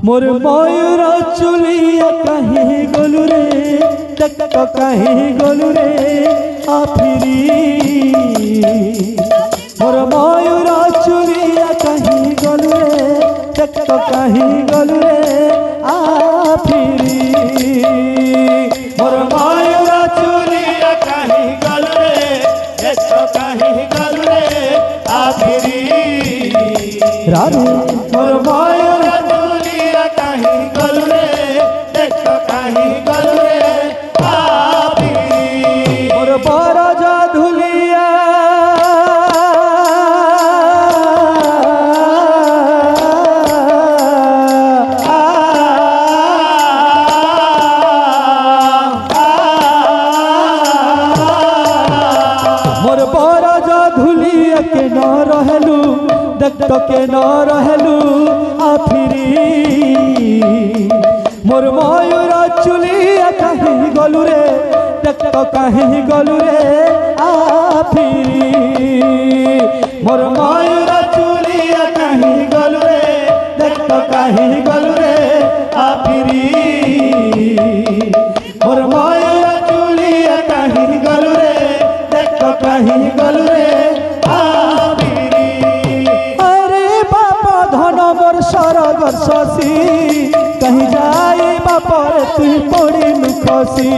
मोर मयूर चुलिया कहीं गोलू रे देख तो कहीं गोलू रे आ फिरी मोर मयूर चुलिया कहीं गोलू रे देख तो कहीं गोलू रे आ फिरी मोर मयूर चुलिया कहीं गोलू रे देख तो कहीं गोलू रे आ फिरी राधे मोर मयूर चुलिया कहीं गोलू रे देख तो कहीं गोलू रे आ फिरी मोर बरजा धुलिया मोर बरजा धुलिया के न रहलू देख तो के न रहलू आ फिरी मोर मयूर चुलिया कहीं गोलू रे देख तो कहीं गोलू रे आ फिरी मोर मयूर चुलिया कहीं गोलू रे देख तो कहीं गोलू रे आ फिरी मोर मयूर चुलिया कहीं गोलू रे देख तो कहीं गोलू रे आ धन वर्षर वर्षसी कहीं जाए बापर तु पड़ी लुखसी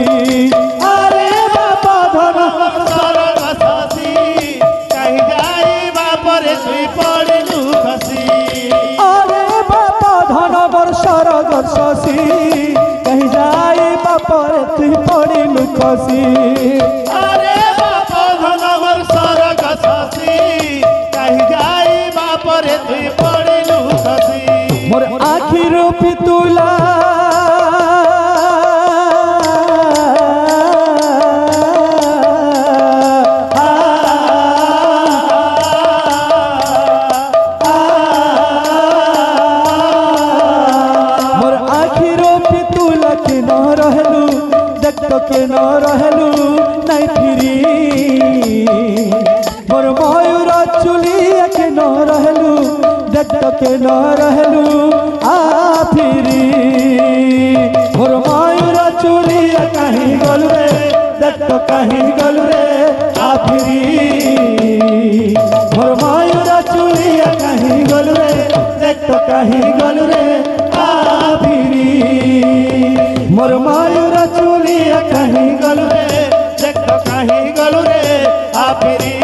अरे बापा धन वर्षर वर्षसी कहीं जाए बापर तु पड़ी लुखसी अरे बापा धन वर्षर वर्षसी कहीं जाए बापर तु पड़ी लुखसी अरे बापा धन वर्षर वर्षसी कहीं जाए बापर तु मोर आखिर पितुला मोर आखिर पितुला के न रहलू देख तो के न रहलू नहीं फिरी मोर मयूर चुलिया के न रहलू देख तो के न रहलू आ फिरी मोर मयूर चुलिया कहीं गोलू रे देख तो कहीं गोलू रे आ फिरी मोर मयूर चुलिया कहीं गोलू रे देख तो कहीं गोलू रे आ फिरी मोर मयूर चुलिया कहीं गोलू रे देख तो कहीं गोलू रे आ फिरी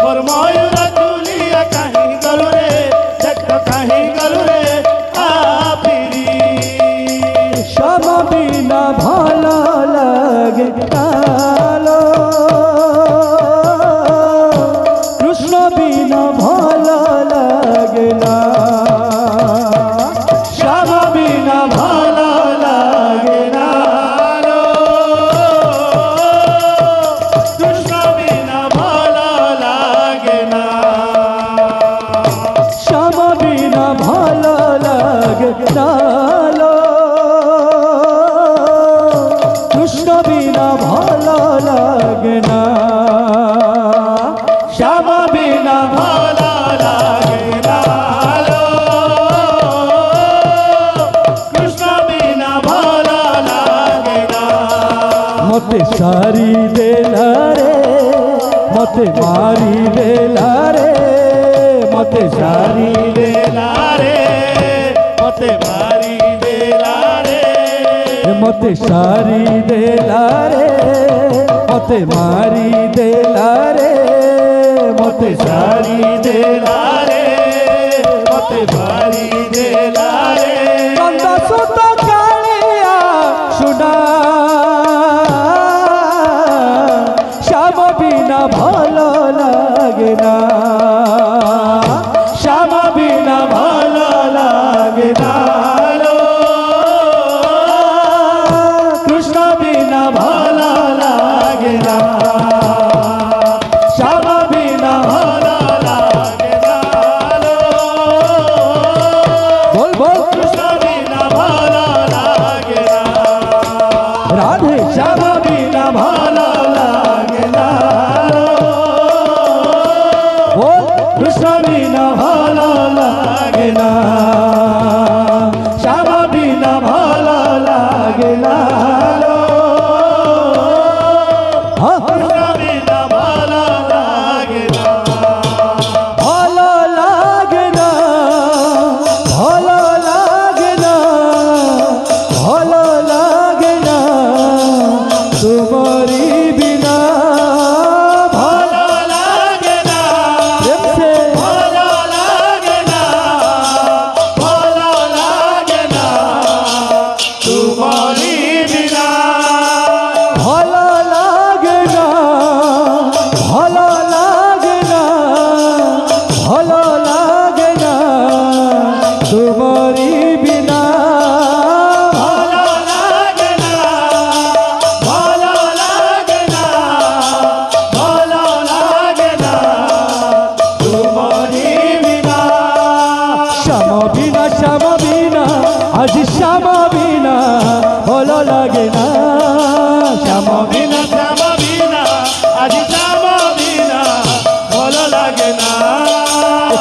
मोर मयूर चुलिया कहीं गोलू रे देख तो कहीं गोलू रे आ फिरी श्याम बिना भला लगे कालो कृष्ण बिना भला लगे ना श्याम बिना भला लगे ना कृष्ण बिना भला लगे ना श्याम बिना भला लगे ना कृष्ण बिना भला लगे ना श्याम बिना भला लगे ना कृष्ण बिना भला लगे ना मते सारी देला रे मते मारी देला रे मते सारी देला रे मते मारी देला रे मते सारी देला रे मते मारी देला रे मते सारी देला रे मते मारी देला रे कंदा सुत कालिया सुना श्याम बिना भला लगे ना श्याम बिना भला लगे ना कृष्ण बिना भला लगे ना श्याम बिना भला लगे ना बोल बोल कृष्ण बिना भला लगे ना राधे श्याम बिना भला लगे ना बोल कृष्ण बिना भला लगे ना।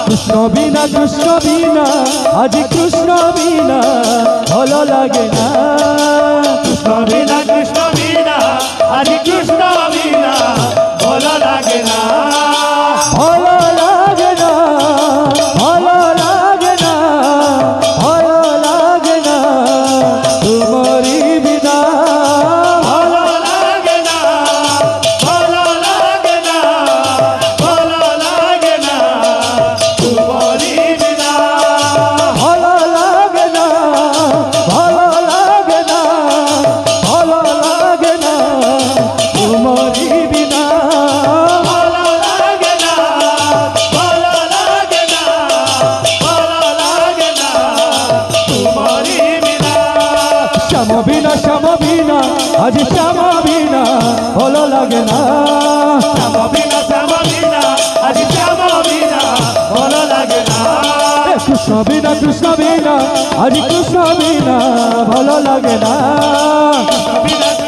কৃষ্ণ বিনা আজ কৃষ্ণ বিনা ভালো লাগে না কৃষ্ণ বিনা আজ কৃষ্ণ বিনা ভালো লাগে না ভালো লাগে না ভালো লাগে না ভালো লাগে না তোমারি বিনা ভালো লাগে না ভালো লাগে না ভালো লাগে না তোমারি বিনা ভালো লাগে না ভালো লাগে না ভালো লাগে না তোমারি বিনা ভালো লাগে না ভালো লাগে না ভালো লাগে না তোমারি বিনা শ্যাম বিনা আজ শ্যাম বিনা ভালো লাগে না শ্যাম বিনা আজ শ্যাম বিনা ভালো লাগে না কৃষ্ণ বিনা আজ কৃষ্ণ বিনা ভালো লাগে না কৃষ্ণ বিনা